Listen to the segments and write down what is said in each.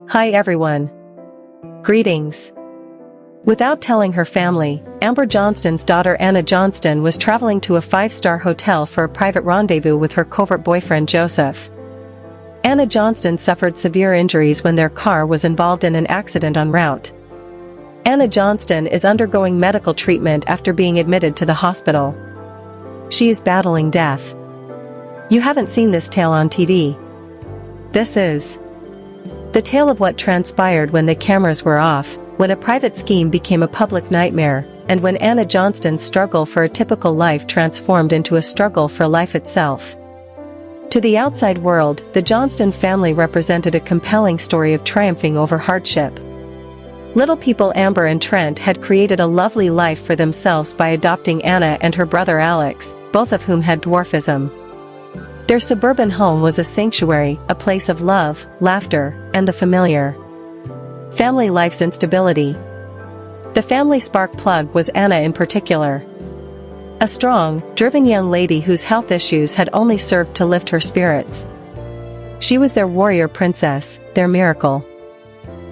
Hi everyone. Greetings. Without telling her family, Amber Johnston's daughter Anna Johnston was traveling to a five-star hotel for a private rendezvous with her covert boyfriend Joseph. Anna Johnston suffered severe injuries when their car was involved in an accident en route. Anna Johnston is undergoing medical treatment after being admitted to the hospital. She is battling death. You haven't seen this tale on TV. This is the tale of what transpired when the cameras were off, when a private scheme became a public nightmare, and when Anna Johnston's struggle for a typical life transformed into a struggle for life itself. To the outside world, the Johnston family represented a compelling story of triumphing over hardship. Little people Amber and Trent had created a lovely life for themselves by adopting Anna and her brother Alex, both of whom had dwarfism. Their suburban home was a sanctuary, a place of love, laughter, and the familiar. Family life's instability. The family spark plug was Anna in particular. A strong, driven young lady whose health issues had only served to lift her spirits. She was their warrior princess, their miracle.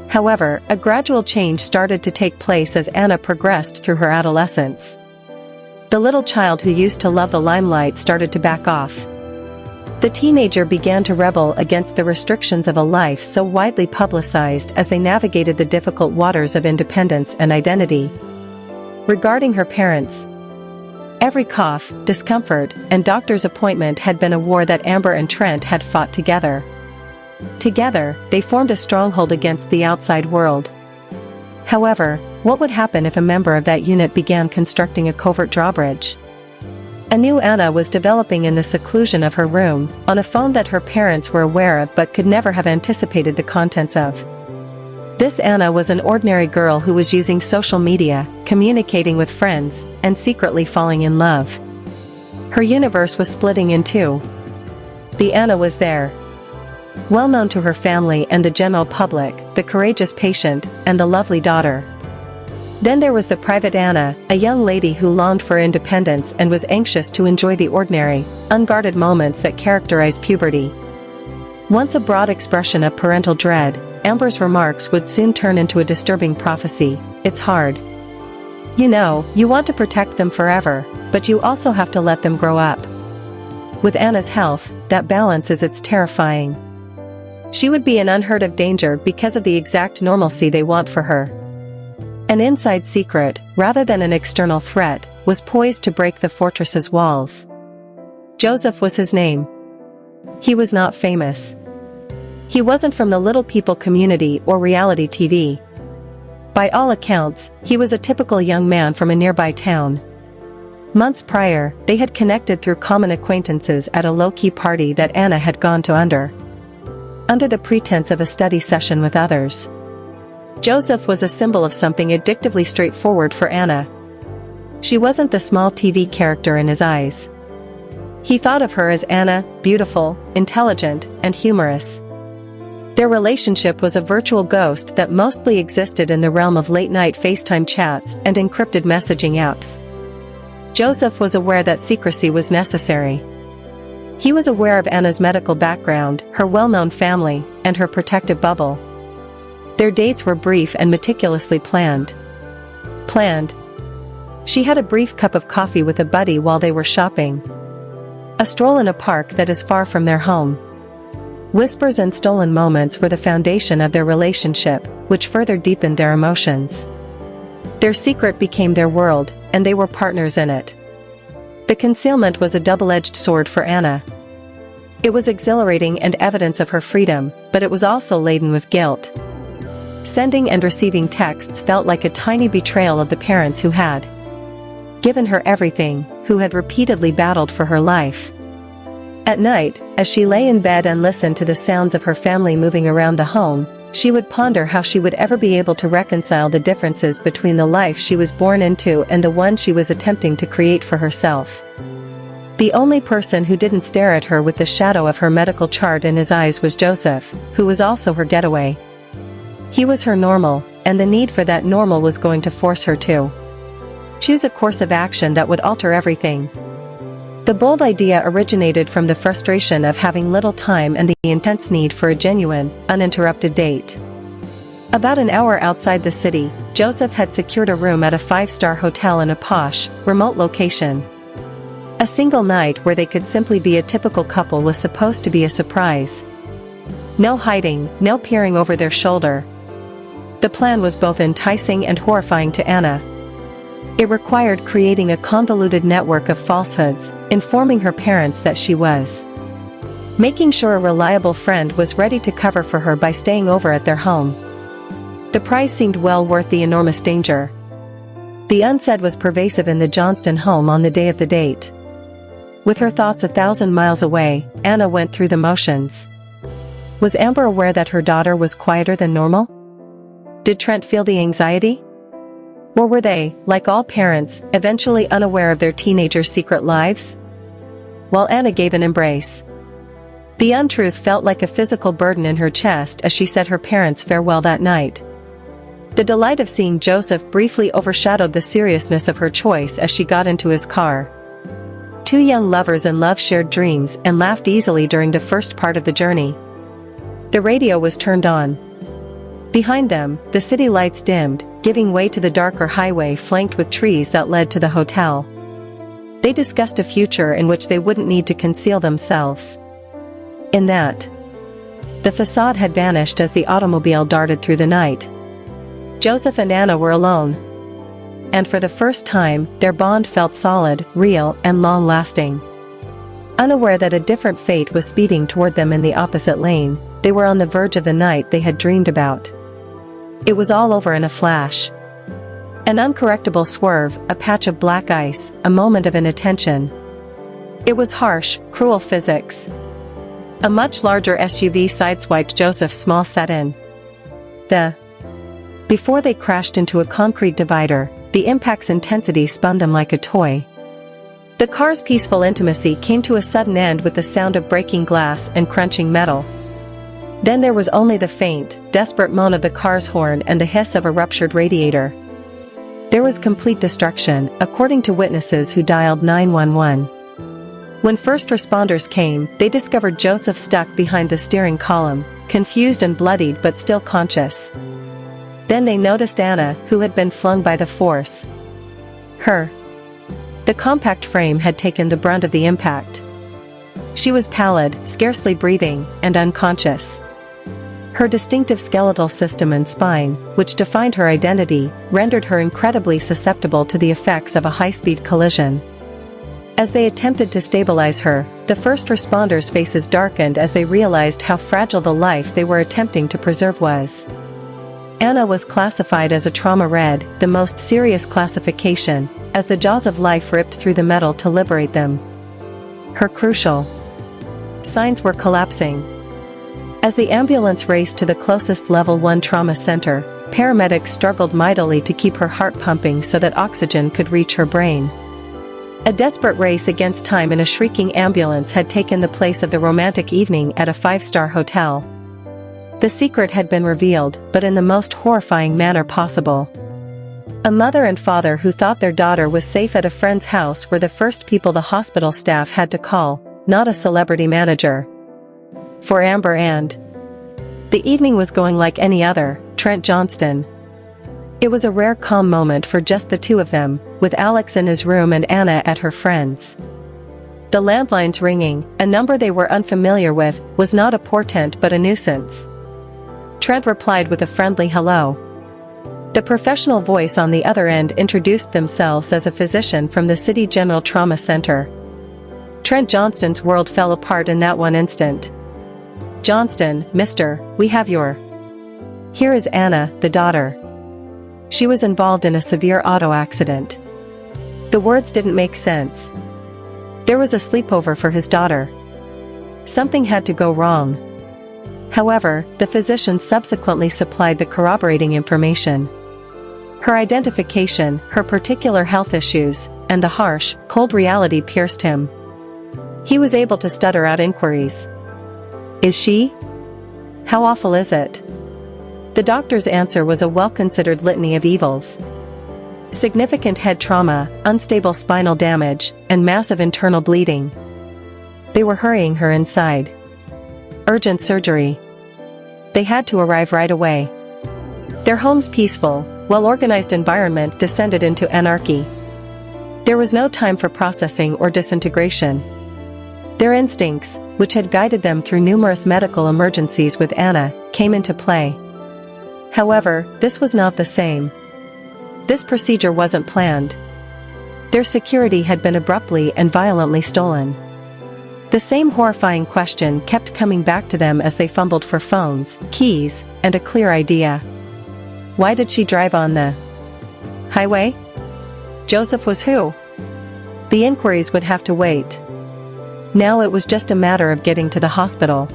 However, a gradual change started to take place as Anna progressed through her adolescence. The little child who used to love the limelight started to back off. The teenager began to rebel against the restrictions of a life so widely publicized as they navigated the difficult waters of independence and identity. Regarding her parents, every cough, discomfort, and doctor's appointment had been a war that Amber and Trent had fought together. Together, they formed a stronghold against the outside world. However, what would happen if a member of that unit began constructing a covert drawbridge? A new Anna was developing in the seclusion of her room, on a phone that her parents were aware of but could never have anticipated the contents of. This Anna was an ordinary girl who was using social media, communicating with friends, and secretly falling in love. Her universe was splitting in two. The Anna was there, well known to her family and the general public, the courageous patient, and the lovely daughter. Then there was the private Anna, a young lady who longed for independence and was anxious to enjoy the ordinary, unguarded moments that characterize puberty. Once a broad expression of parental dread, Amber's remarks would soon turn into a disturbing prophecy: "It's hard. You know, you want to protect them forever, but you also have to let them grow up." With Anna's health, that balance is it's terrifying. She would be in unheard of danger because of the exact normalcy they want for her. An inside secret, rather than an external threat, was poised to break the fortress's walls. Joseph was his name. He was not famous. He wasn't from the little people community or reality TV. By all accounts, he was a typical young man from a nearby town. Months prior, they had connected through common acquaintances at a low-key party that Anna had gone to under the pretense of a study session with others. Joseph was a symbol of something addictively straightforward for Anna. She wasn't the small TV character in his eyes. He thought of her as Anna, beautiful, intelligent, and humorous. Their relationship was a virtual ghost that mostly existed in the realm of late-night FaceTime chats and encrypted messaging apps. Joseph was aware that secrecy was necessary. He was aware of Anna's medical background, her well-known family, and her protective bubble. Their dates were brief and meticulously planned. She had a brief cup of coffee with a buddy while they were shopping. A stroll in a park that is far from their home. Whispers and stolen moments were the foundation of their relationship, which further deepened their emotions. Their secret became their world, and they were partners in it. The concealment was a double-edged sword for Anna. It was exhilarating and evidence of her freedom, but it was also laden with guilt. Sending and receiving texts felt like a tiny betrayal of the parents who had given her everything, who had repeatedly battled for her life. At night, as she lay in bed and listened to the sounds of her family moving around the home, she would ponder how she would ever be able to reconcile the differences between the life she was born into and the one she was attempting to create for herself. The only person who didn't stare at her with the shadow of her medical chart in his eyes was Joseph, who was also her getaway. He was her normal, and the need for that normal was going to force her to choose a course of action that would alter everything. The bold idea originated from the frustration of having little time and the intense need for a genuine, uninterrupted date. About an hour outside the city, Joseph had secured a room at a five-star hotel in a posh, remote location. A single night where they could simply be a typical couple was supposed to be a surprise. No hiding, no peering over their shoulder. The plan was both enticing and horrifying to Anna. It required creating a convoluted network of falsehoods, informing her parents that she was making sure a reliable friend was ready to cover for her by staying over at their home. The prize seemed well worth the enormous danger. The unsaid was pervasive in the Johnston home on the day of the date. With her thoughts 1,000 miles away, Anna went through the motions. Was Amber aware that her daughter was quieter than normal? Did Trent feel the anxiety? Or were they, like all parents, eventually unaware of their teenagers' secret lives? While Anna gave an embrace, the untruth felt like a physical burden in her chest as she said her parents farewell that night. The delight of seeing Joseph briefly overshadowed the seriousness of her choice as she got into his car. Two young lovers in love shared dreams and laughed easily during the first part of the journey. The radio was turned on. Behind them, the city lights dimmed, giving way to the darker highway flanked with trees that led to the hotel. They discussed a future in which they wouldn't need to conceal themselves. In that, the facade had vanished as the automobile darted through the night. Joseph and Anna were alone. And for the first time, their bond felt solid, real, and long-lasting. Unaware that a different fate was speeding toward them in the opposite lane, they were on the verge of the night they had dreamed about. It was all over in a flash. An uncorrectable swerve, a patch of black ice, a moment of inattention. It was harsh, cruel physics. A much larger SUV sideswiped Joseph's small set-in. Before they crashed into a concrete divider, the impact's intensity spun them like a toy. The car's peaceful intimacy came to a sudden end with the sound of breaking glass and crunching metal. Then there was only the faint, desperate moan of the car's horn and the hiss of a ruptured radiator. There was complete destruction, according to witnesses who dialed 911. When first responders came, they discovered Joseph stuck behind the steering column, confused and bloodied but still conscious. Then they noticed Anna, who had been flung by the force. The compact frame had taken the brunt of the impact. She was pallid, scarcely breathing, and unconscious. Her distinctive skeletal system and spine, which defined her identity, rendered her incredibly susceptible to the effects of a high-speed collision. As they attempted to stabilize her, the first responders' faces darkened as they realized how fragile the life they were attempting to preserve was. Anna was classified as a trauma red, the most serious classification, as the jaws of life ripped through the metal to liberate them. Her crucial signs were collapsing. As the ambulance raced to the closest level 1 trauma center, paramedics struggled mightily to keep her heart pumping so that oxygen could reach her brain. A desperate race against time in a shrieking ambulance had taken the place of the romantic evening at a five-star hotel. The secret had been revealed, but in the most horrifying manner possible. A mother and father who thought their daughter was safe at a friend's house were the first people the hospital staff had to call, not a celebrity manager. For Amber and the evening was going like any other, Trent Johnston. It was a rare calm moment for just the two of them, with Alex in his room and Anna at her friend's. The landlines ringing, a number they were unfamiliar with, was not a portent but a nuisance. Trent replied with a friendly hello. The professional voice on the other end introduced themselves as a physician from the City General Trauma Center. Trent Johnston's world fell apart in that one instant. "Johnston, mister, we have your..." "Here is Anna, the daughter. She was involved in a severe auto accident." The words didn't make sense. There was a sleepover for his daughter. Something had to go wrong. However, the physician subsequently supplied the corroborating information. Her identification, her particular health issues, and the harsh, cold reality pierced him. He was able to stutter out inquiries. "Is she? How awful is it?" The doctor's answer was a well-considered litany of evils. Significant head trauma, unstable spinal damage, and massive internal bleeding. They were hurrying her inside. Urgent surgery. They had to arrive right away. Their home's peaceful, well-organized environment descended into anarchy. There was no time for processing or disintegration. Their instincts, which had guided them through numerous medical emergencies with Anna, came into play. However, this was not the same. This procedure wasn't planned. Their security had been abruptly and violently stolen. The same horrifying question kept coming back to them as they fumbled for phones, keys, and a clear idea. Why did she drive on the highway? Joseph was who? The inquiries would have to wait. Now it was just a matter of getting to the hospital.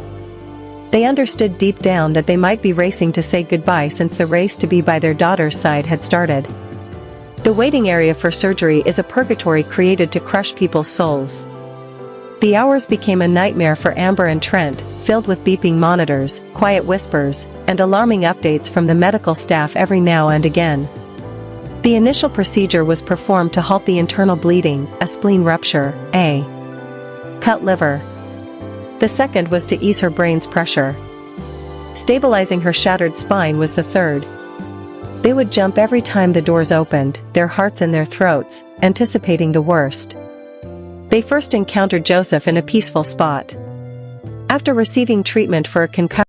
They understood deep down that they might be racing to say goodbye since the race to be by their daughter's side had started. The waiting area for surgery is a purgatory created to crush people's souls. The hours became a nightmare for Amber and Trent, filled with beeping monitors, quiet whispers, and alarming updates from the medical staff every now and again. The initial procedure was performed to halt the internal bleeding, a spleen rupture, a cut liver. The second was to ease her brain's pressure. Stabilizing her shattered spine was the third. They would jump every time the doors opened, their hearts in their throats, anticipating the worst. They first encountered Joseph in a peaceful spot. After receiving treatment for a concussion,